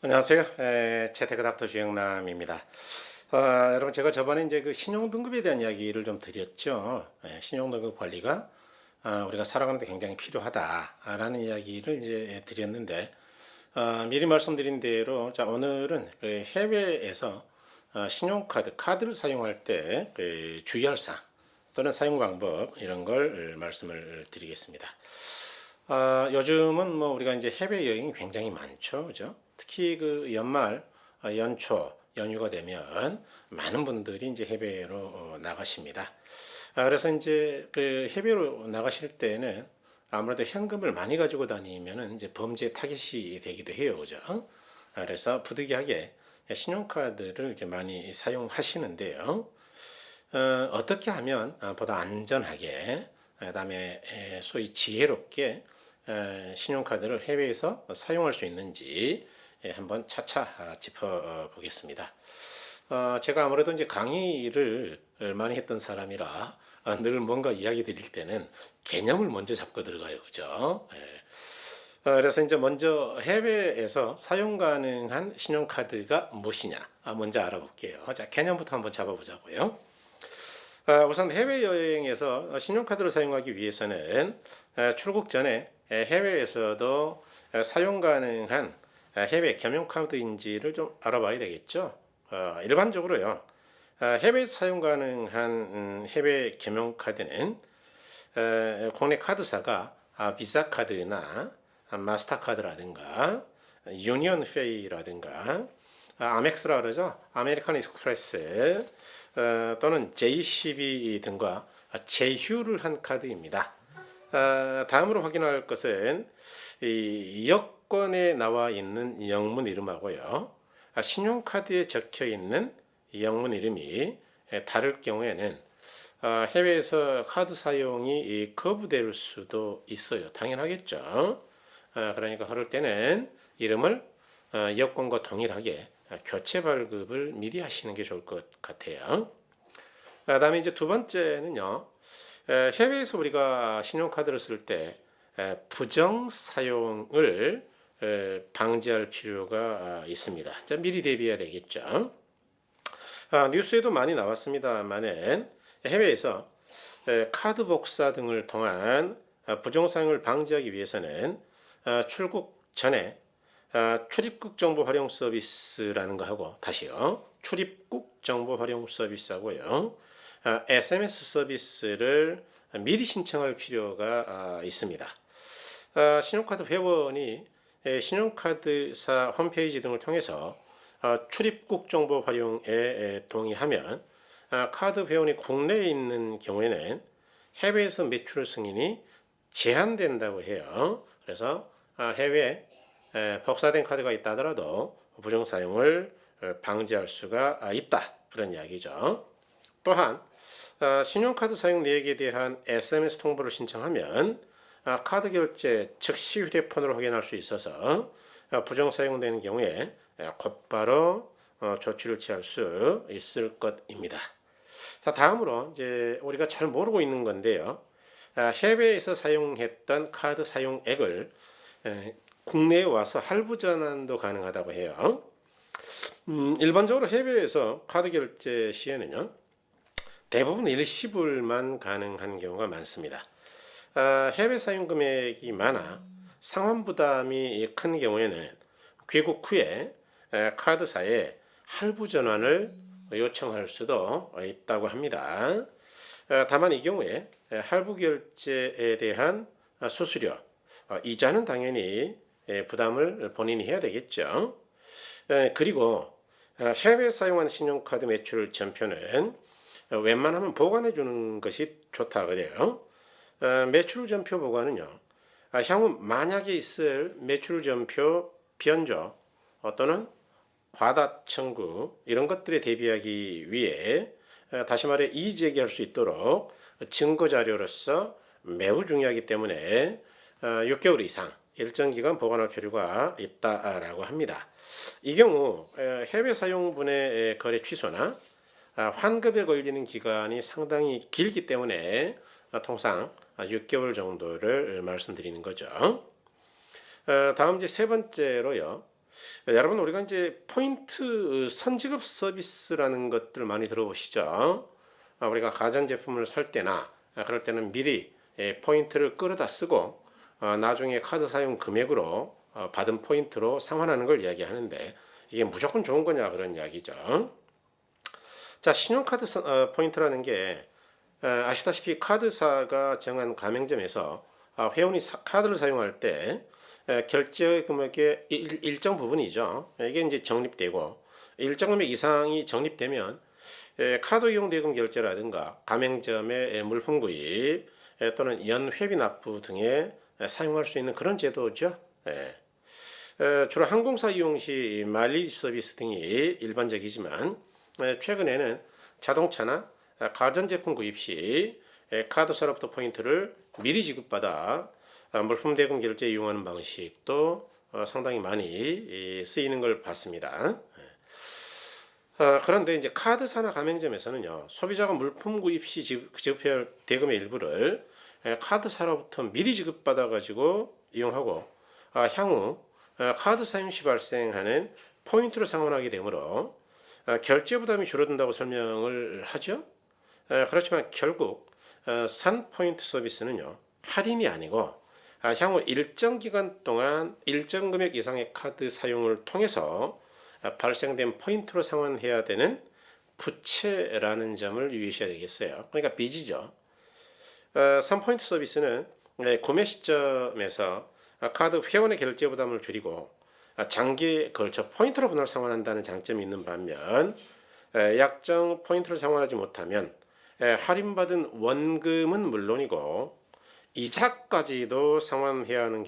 안녕하세요. 채택 닥터 주영남입니다. 여러분 제가 저번에 이제 그 신용등급에 대한 이야기를 좀 드렸죠. 신용등급 관리가 우리가 살아가는데 굉장히 필요하다라는 이야기를 이제 드렸는데 미리 말씀드린 대로 자 오늘은 그 해외에서 카드를 사용할 때그 주의할 사항 또는 사용 방법 이런 걸 말씀을 드리겠습니다. 요즘은 뭐 우리가 이제 해외 여행이 굉장히 많죠, 그죠? 특히 그 연말, 연초, 연휴가 되면 많은 분들이 이제 해외로 나가십니다. 그래서 이제 그 해외로 나가실 때는 아무래도 현금을 많이 가지고 다니면은 이제 범죄 타깃이 되기도 해요, 그죠? 그래서 부득이하게 신용카드를 이제 많이 사용하시는데요. 어떻게 하면 보다 안전하게, 그다음에 소위 지혜롭게 신용카드를 해외에서 사용할 수 있는지 한번 차차 짚어보겠습니다. 제가 아무래도 이제 강의를 많이 했던 사람이라 늘 뭔가 이야기 드릴 때는 개념을 먼저 잡고 들어가요, 그죠? 그래서 이제 먼저 해외에서 사용 가능한 신용카드가 무엇이냐 먼저 알아볼게요. 자, 개념부터 한번 잡아보자고요. 우선 해외여행에서 신용카드를 사용하기 위해서는 출국 전에 해외에서도 사용 가능한 해외 겸용카드인지를 좀 알아봐야 되겠죠. 일반적으로요. 해외에서 사용 가능한 해외 겸용카드는 국내 카드사가 비사카드나 마스터카드라든가 유니언페이라든가 아멕스라 그러죠. 아메리칸 익스프레스 또는 JCB 등과 제휴를 한 카드입니다. 다음으로 확인할 것은 이 여권에 나와 있는 영문 이름하고요. 신용카드에 적혀 있는 영문 이름이 다를 경우에는 해외에서 카드 사용이 거부될 수도 있어요. 당연하겠죠. 그러니까 그럴 때는 이름을 여권과 동일하게 교체 발급을 미리 하시는 게 좋을 것 같아요. 그다음에 이제 두 번째는요. 해외에서 우리가 신용카드를 쓸 때 부정 사용을 방지할 필요가 있습니다. 자, 미리 대비해야 되겠죠. 뉴스에도 많이 나왔습니다만은 해외에서 카드 복사 등을 통한 부정 사용을 방지하기 위해서는 출국 전에 출입국 정보 활용 서비스라는 거 하고 다시요. 출입국 정보 활용 서비스하고요. SMS 서비스를 미리 신청할 필요가 있습니다. 신용카드 회원이 신용카드사 홈페이지 등을 통해서 출입국 정보 활용에 동의하면 카드 회원이 국내에 있는 경우에는 해외에서 매출 승인이 제한된다고 해요. 그래서 해외에 복사된 카드가 있다 하더라도 부정 사용을 방지할 수가 있다. 그런 이야기죠. 또한 신용카드 사용 내역에 대한 SMS 통보를 신청하면 카드 결제 즉시 휴대폰으로 확인할 수 있어서 부정 사용되는 경우에 곧바로 조치를 취할 수 있을 것입니다. 자, 다음으로 이제 우리가 잘 모르고 있는 건데요. 해외에서 사용했던 카드 사용액을 국내에 와서 할부 전환도 가능하다고 해요. 일반적으로 해외에서 카드 결제 시에는요. 대부분 일시불만 가능한 경우가 많습니다. 해외 사용 금액이 많아 상환 부담이 큰 경우에는 귀국 후에 카드사에 할부 전환을 요청할 수도 있다고 합니다. 다만 이 경우에 할부 결제에 대한 수수료, 이자는 당연히 부담을 본인이 해야 되겠죠. 그리고 해외 사용한 신용카드 매출 전표는 웬만하면 보관해 주는 것이 좋다 그래요. 매출 전표 보관은요. 향후 만약에 있을 매출 전표 변조 또는 과다 청구 이런 것들에 대비하기 위해 다시 말해 이의제기할 수 있도록 증거 자료로서 매우 중요하기 때문에 6개월 이상 일정 기간 보관할 필요가 있다라고 합니다. 이 경우 해외 사용분의 거래 취소나 환급에 걸리는 기간이 상당히 길기 때문에 통상 6개월 정도를 말씀드리는 거죠. 다음 이제 세 번째로요. 여러분 우리가 이제 포인트 선지급 서비스라는 것들 많이 들어보시죠? 우리가 가전제품을 살 때나 그럴 때는 미리 포인트를 끌어다 쓰고 나중에 카드 사용 금액으로 받은 포인트로 상환하는 걸 이야기하는데 이게 무조건 좋은 거냐 그런 이야기죠. 자, 신용카드 포인트라는 게 아시다시피 카드사가 정한 가맹점에서 회원이 카드를 사용할 때 결제 금액의 일정 부분이죠. 이게 이제 적립되고 일정 금액 이상이 적립되면 카드 이용 대금 결제라든가 가맹점의 물품 구입 또는 연회비 납부 등에 사용할 수 있는 그런 제도죠. 주로 항공사 이용 시 마일리지 서비스 등이 일반적이지만 최근에는 자동차나 가전제품 구입 시 카드사로부터 포인트를 미리 지급받아 물품 대금 결제 이용하는 방식도 상당히 많이 쓰이는 걸 봤습니다. 그런데 이제 카드사나 가맹점에서는요, 소비자가 물품 구입 시 지급해야 할 대금의 일부를 카드사로부터 미리 지급받아 가지고 이용하고 향후 카드 사용 시 발생하는 포인트로 상환하게 되므로 결제 부담이 줄어든다고 설명을 하죠. 그렇지만 결국 산 포인트 서비스는요, 할인이 아니고 향후 일정 기간 동안 일정 금액 이상의 카드 사용을 통해서 발생된 포인트로 상환해야 되는 부채라는 점을 유의하셔야 되겠어요. 그러니까 빚이죠. 3포인트 서비스는 구매 시점에서 카드 회원의 결제 부담을 줄이고 장기에 걸쳐 포인트로 분할 상환한다는 장점이 있는 반면 약정 포인트를 상환하지 못하면 할인받은 원금은 물론이고 이자까지도 상환해야 하는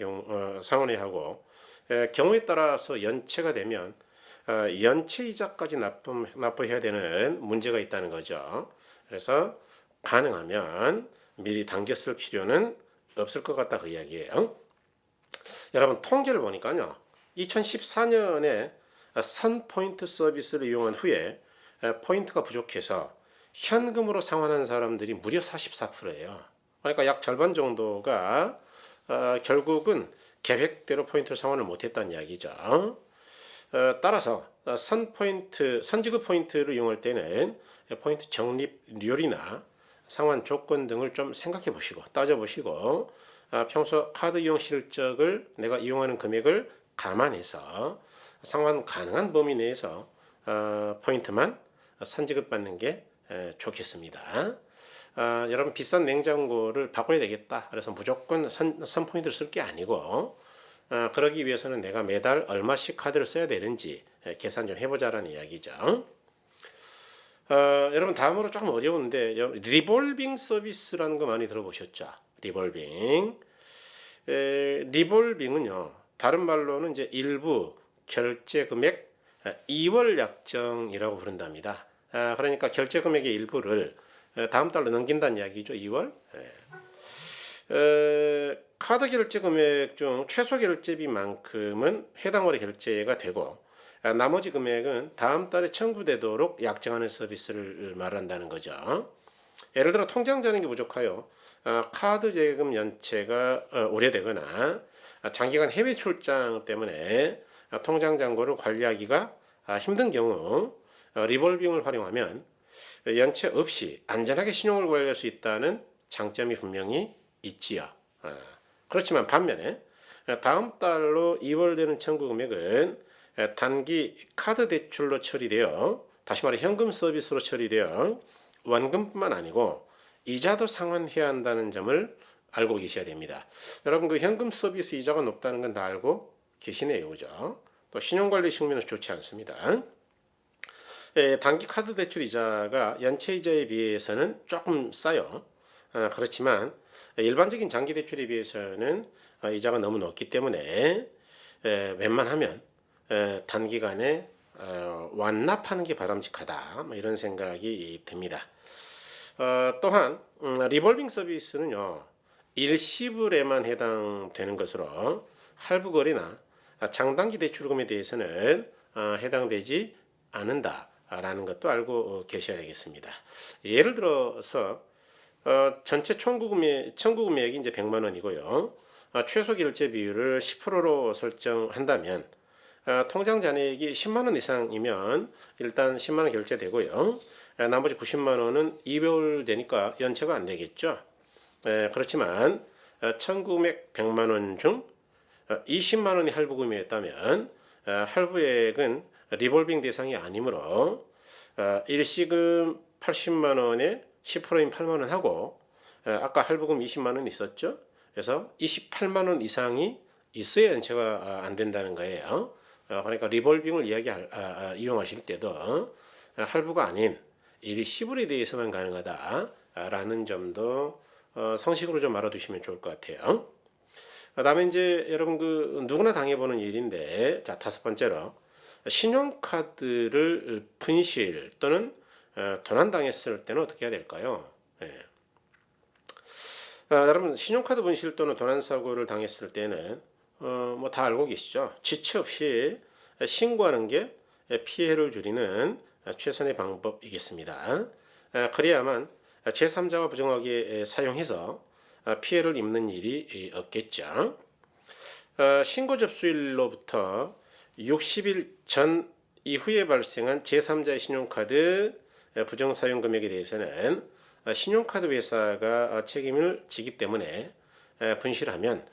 상환해야 하고 경우에 따라서 연체가 되면 연체 이자까지 납부해야 되는 문제가 있다는 거죠. 그래서 가능하면 미리 당겨 쓸 필요는 없을 것 같다 그 이야기예요. 여러분 통계를 보니까요. 2014년에 선 포인트 서비스를 이용한 후에 포인트가 부족해서 현금으로 상환한 사람들이 무려 44%예요. 그러니까 약 절반 정도가 결국은 계획대로 포인트 상환을 못했다는 이야기죠. 따라서 선지급 포인트를 이용할 때는 포인트 적립률이나 상환 조건 등을 좀 생각해 보시고 따져보시고 평소 카드 이용 실적을 내가 이용하는 금액을 감안해서 상환 가능한 범위 내에서 포인트만 선지급 받는 게 좋겠습니다. 여러분 비싼 냉장고를 바꿔야 되겠다. 그래서 무조건 선포인트를 쓸 게 아니고 그러기 위해서는 내가 매달 얼마씩 카드를 써야 되는지 계산 좀 해보자라는 이야기죠. 여러분 다음으로 조금 어려운데 리볼빙 서비스라는 거 많이 들어보셨죠? 리볼빙. 리볼빙은요. 다른 말로는 이제 일부 결제 금액 2월 약정이라고 부른답니다. 그러니까 결제 금액의 일부를 다음 달로 넘긴다는 이야기죠. 2월. 카드 결제 금액 중 최소 결제비만큼은 해당 월에 결제가 되고 나머지 금액은 다음 달에 청구되도록 약정하는 서비스를 말한다는 거죠. 예를 들어 통장 잔액이 부족하여 카드 제금 연체가 오래되거나 장기간 해외 출장 때문에 통장 잔고를 관리하기가 힘든 경우 리볼빙을 활용하면 연체 없이 안전하게 신용을 관리할 수 있다는 장점이 분명히 있지요. 그렇지만 반면에 다음 달로 2월 되는 청구 금액은 단기 카드 대출로 처리되어 다시 말해 현금 서비스로 처리되어 원금뿐만 아니고 이자도 상환해야 한다는 점을 알고 계셔야 됩니다. 여러분 그 현금 서비스 이자가 높다는 건 다 알고 계시네요. 그죠? 또 신용관리 측면은 좋지 않습니다. 단기 카드 대출 이자가 연체 이자에 비해서는 조금 싸요. 그렇지만 일반적인 장기 대출에 비해서는 이자가 너무 높기 때문에 웬만하면 단기간에 완납하는 게 바람직하다. 뭐 이런 생각이 듭니다. 또한 리볼빙 서비스는요. 일시불에만 해당되는 것으로 할부거래나 장단기 대출금에 대해서는 해당되지 않는다라는 것도 알고 계셔야 되겠습니다. 예를 들어서 전체 청구 금액이 이제 100만 원이고요. 최소 결제 비율을 10%로 설정한다면 통장 잔액이 10만 원 이상이면 일단 10만 원 결제되고요. 나머지 90만 원은 2개월 되니까 연체가 안 되겠죠. 그렇지만 청구액 100만 원 중 20만 원이 할부금이었다면 할부액은 리볼빙 대상이 아니므로 일시금 80만 원에 10%인 8만 원 하고 아까 할부금 20만 원 있었죠. 그래서 28만 원 이상이 있어야 연체가 안 된다는 거예요. 그러니까 리볼빙을 이용하실 때도 할부가 아닌 일시불에 대해서만 가능하다라는 점도 상식으로 좀 알아두시면 좋을 것 같아요. 그다음에 이제 여러분 누구나 당해보는 일인데, 자, 다섯 번째로 신용카드를 분실 또는 도난당했을 때는 어떻게 해야 될까요? 여러분 신용카드 분실 또는 도난 사고를 당했을 때는 뭐 다 알고 계시죠? 지체 없이 신고하는 게 피해를 줄이는 최선의 방법이겠습니다. 그래야만 제3자가 부정하게 사용해서 피해를 입는 일이 없겠죠. 신고 접수일로부터 60일 전 이후에 발생한 제3자의 신용카드 부정 사용 금액에 대해서는 신용카드 회사가 책임을 지기 때문에 분실하면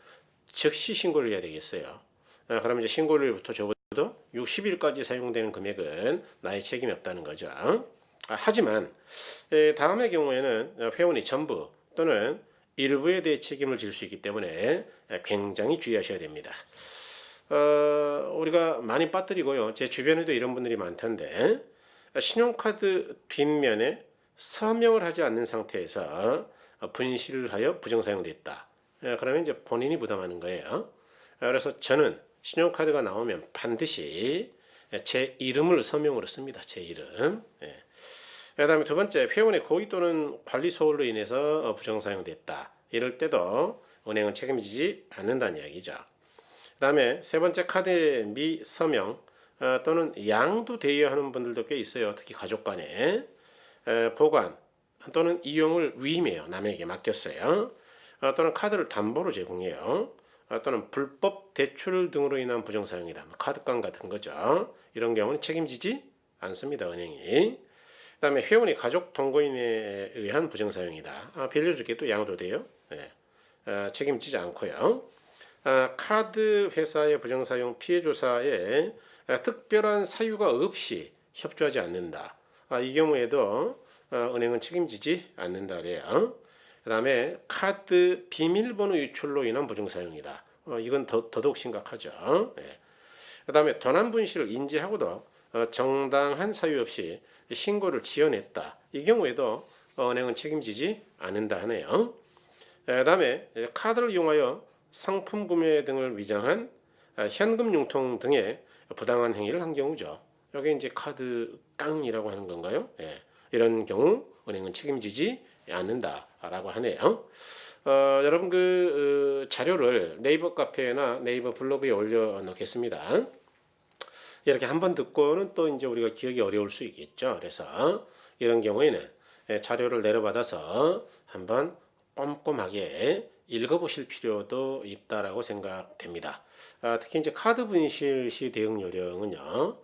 즉시 신고를 해야 되겠어요. 그러면 이제 신고일부터 적어도 60일까지 사용되는 금액은 나의 책임이 없다는 거죠. 하지만 다음의 경우에는 회원이 전부 또는 일부에 대해 책임을 질 수 있기 때문에 굉장히 주의하셔야 됩니다. 우리가 많이 빠뜨리고요. 제 주변에도 이런 분들이 많던데, 신용카드 뒷면에 서명을 하지 않는 상태에서 분실을 하여 부정사용됐다. 그러면 이제 본인이 부담하는 거예요. 그래서 저는 신용카드가 나오면 반드시 제 이름을 서명으로 씁니다. 제 이름. 그 다음에 두 번째, 회원의 고의 또는 관리 소홀로 인해서 부정사용됐다. 이럴 때도 은행은 책임지지 않는다는 이야기죠. 그 다음에 세 번째, 카드의 미서명 또는 양도되어야 하는 분들도 꽤 있어요. 특히 가족 간에. 보관 또는 이용을 위임해요. 남에게 맡겼어요. 또는 카드를 담보로 제공해요. 또는 불법 대출 등으로 인한 부정사용이다. 카드깡 같은 거죠. 이런 경우는 책임지지 않습니다. 은행이. 그 다음에 회원이 가족 동거인에 의한 부정사용이다. 빌려줄게 또 양도돼요. 책임지지 않고요. 카드 회사의 부정사용 피해조사에 특별한 사유가 없이 협조하지 않는다. 이 경우에도 은행은 책임지지 않는다 그래요. 그 다음에 카드 비밀번호 유출로 인한 부정사용이다. 이건 더더욱 심각하죠. 그 다음에 도난 분실을 인지하고도 정당한 사유 없이 신고를 지연했다. 이 경우에도 은행은 책임지지 않는다 하네요. 그 다음에 카드를 이용하여 상품 구매 등을 위장한 현금 융통 등의 부당한 행위를 한 경우죠. 여기 이제 카드 깡이라고 하는 건가요? 이런 경우 은행은 책임지지 않는다라고 하네요. 여러분 자료를 네이버 카페나 네이버 블로그에 올려놓겠습니다. 이렇게 한번 듣고는 또 이제 우리가 기억이 어려울 수 있겠죠. 그래서 이런 경우에는 자료를 내려받아서 한번 꼼꼼하게 읽어보실 필요도 있다라고 생각됩니다. 특히 이제 카드 분실 시 대응 요령은요,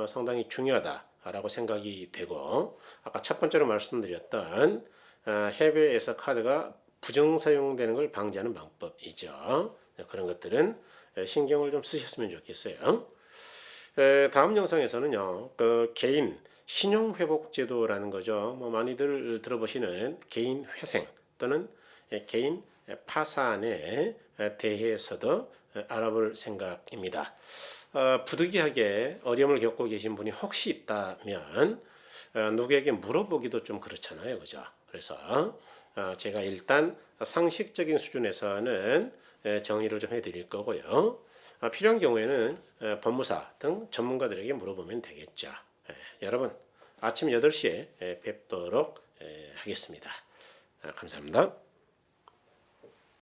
상당히 중요하다라고 생각이 되고, 아까 첫 번째로 말씀드렸던 해외에서 카드가 부정 사용되는 걸 방지하는 방법이죠. 그런 것들은 신경을 좀 쓰셨으면 좋겠어요. 다음 영상에서는요, 개인 신용회복제도라는 거죠. 많이들 들어보시는 개인 회생 또는 개인 파산에 대해서도 알아볼 생각입니다. 부득이하게 어려움을 겪고 계신 분이 혹시 있다면 누구에게 물어보기도 좀 그렇잖아요, 그죠? 그래서 제가 일단 상식적인 수준에서는 정리를 좀 해드릴 거고요. 필요한 경우에는 법무사 등 전문가들에게 물어보면 되겠죠. 여러분 아침 8시에 뵙도록 하겠습니다. 감사합니다.